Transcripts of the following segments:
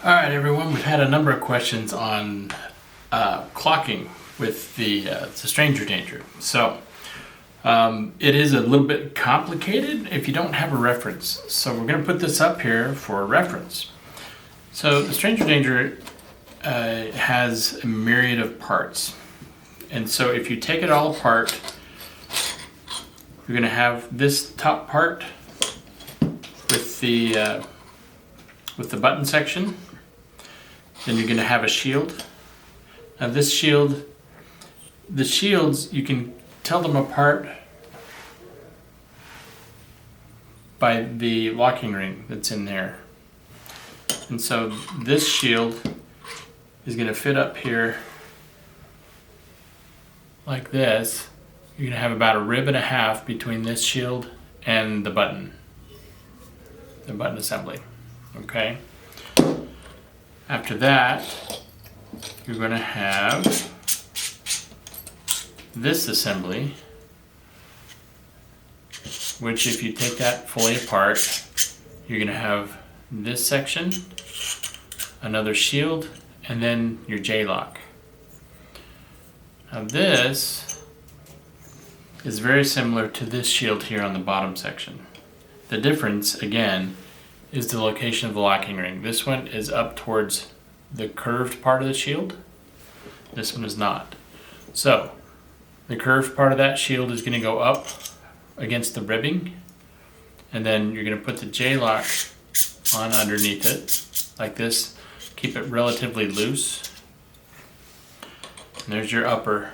All right, everyone. We've had a number of questions on clocking with the stranger danger. So it is a little bit complicated if you don't have a reference. So we're going to put this up here for a reference. So the stranger danger has a myriad of parts, and so if you take it all apart, you're going to have this top part with the button section. Then you're going to have a shield. Now this shield, the shields, you can tell them apart by the locking ring that's in there. And so this shield is going to fit up here like this. You're going to have about a rib and a half between this shield and the button assembly. Okay. After that, you're going to have this assembly, which if you take that fully apart, you're going to have this section, another shield, and then your J-lock. Now this is very similar to this shield here on the bottom section. The difference, again, is the location of the locking ring. This one is up towards the curved part of the shield. This one is not. So the curved part of that shield is going to go up against the ribbing, and then you're going to put the J-lock on underneath it like this. Keep it relatively loose. And there's your upper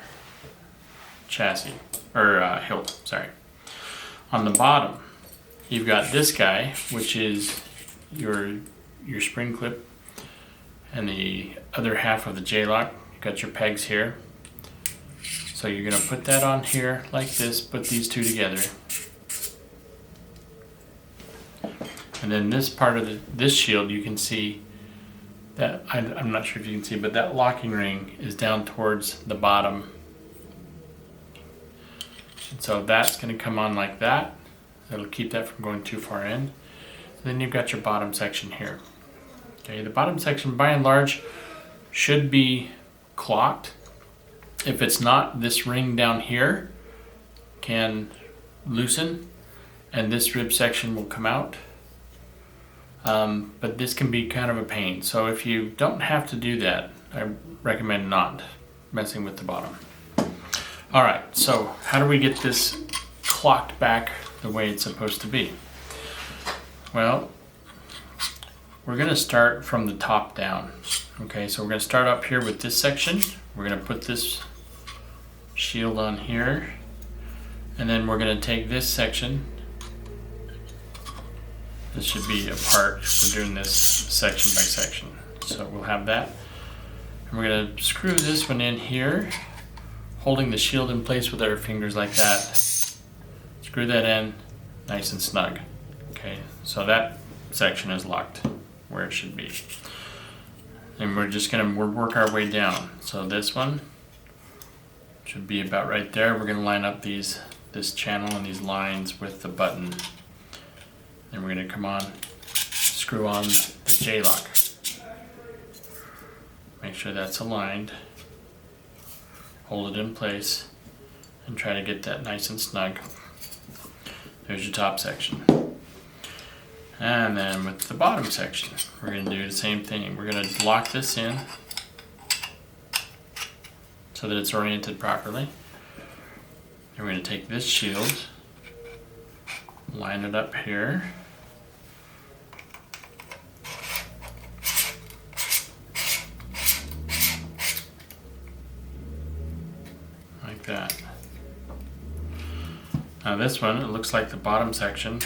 chassis, or hilt, sorry. On the bottom, you've got this guy, which is your spring clip, and the other half of the J-lock. You've got your pegs here. So you're going to put that on here like this, put these two together. And then this part of this shield, you can see that, I'm not sure if you can see, but that locking ring is down towards the bottom. And so that's going to come on like that. That'll keep that from going too far in. Then you've got your bottom section here. Okay, the bottom section by and large should be clocked. If it's not, this ring down here can loosen and this rib section will come out. But this can be kind of a pain. So if you don't have to do that, I recommend not messing with the bottom. All right, so how do we get this clocked back the way it's supposed to be? Well, we're going to start from the top down. Okay, so we're going to start up here with this section. We're going to put this shield on here, and then we're going to take this section. This should be a part. We're doing this section by section. So we'll have that. And we're going to screw this one in here, holding the shield in place with our fingers like that. Screw that in nice and snug. Okay, so that section is locked where it should be. And we're just going to work our way down. So this one should be about right there. We're going to line up this channel and these lines with the button. And we're going to come on, screw on the J-lock. Make sure that's aligned. Hold it in place and try to get that nice and snug. There's your top section. And then with the bottom section, we're going to do the same thing. We're going to lock this in so that it's oriented properly. And we're going to take this shield, line it up here. Like that. Now this one, it looks like the bottom section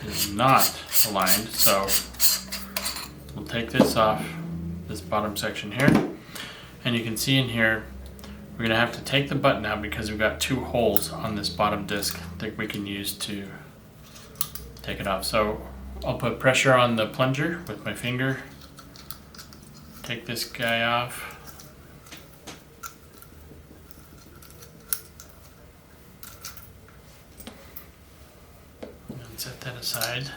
is not aligned, so we'll take this off, this bottom section here, and you can see in here we're going to have to take the button out because we've got two holes on this bottom disc that we can use to take it off. So I'll put pressure on the plunger with my finger, take this guy off. Set that aside.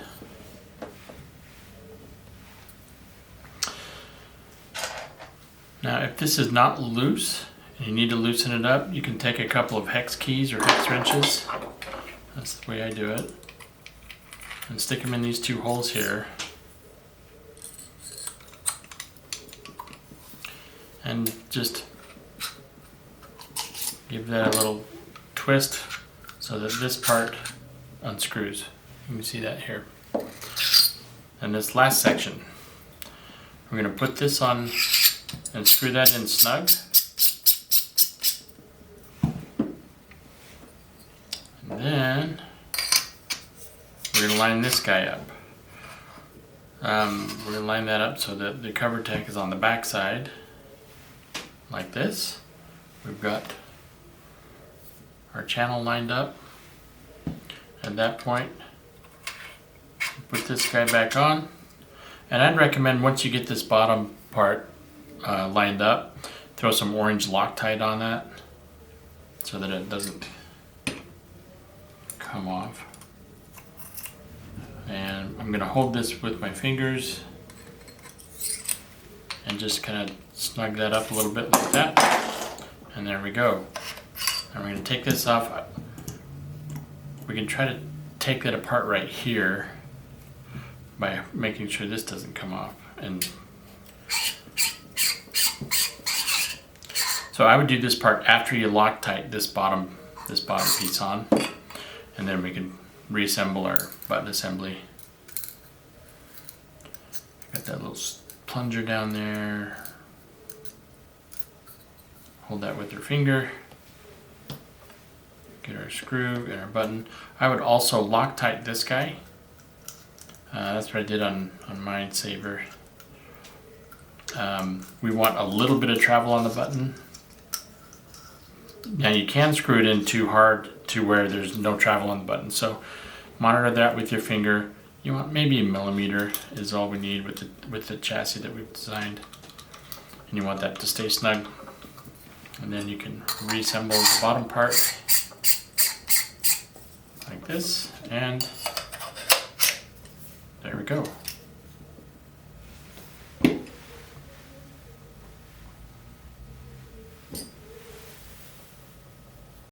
Now if this is not loose and you need to loosen it up, you can take a couple of hex keys or hex wrenches. That's the way I do it. And stick them in these two holes here. And just give that a little twist so that this part unscrews. You can see that here. And this last section, we're going to put this on and screw that in snug. And then we're going to line this guy up. We're going to line that up so that the cover tack is on the back side, like this. We've got our channel lined up. At that point, put this guy back on. And I'd recommend once you get this bottom part lined up, throw some orange Loctite on that so that it doesn't come off. And I'm going to hold this with my fingers and just kind of snug that up a little bit like that. And there we go. And we're going to take this off. We can try to take that apart right here by making sure this doesn't come off. And so I would do this part after you Loctite this bottom piece on, and then we can reassemble our button assembly. Got that little plunger down there. Hold that with your finger. Get our screw and our button. I would also Loctite this guy. That's what I did on my saber. We want a little bit of travel on the button. Now you can screw it in too hard to where there's no travel on the button. So monitor that with your finger. You want maybe 1 millimeter is all we need with the chassis that we've designed. And you want that to stay snug. And then you can reassemble the bottom part like this, and there we go.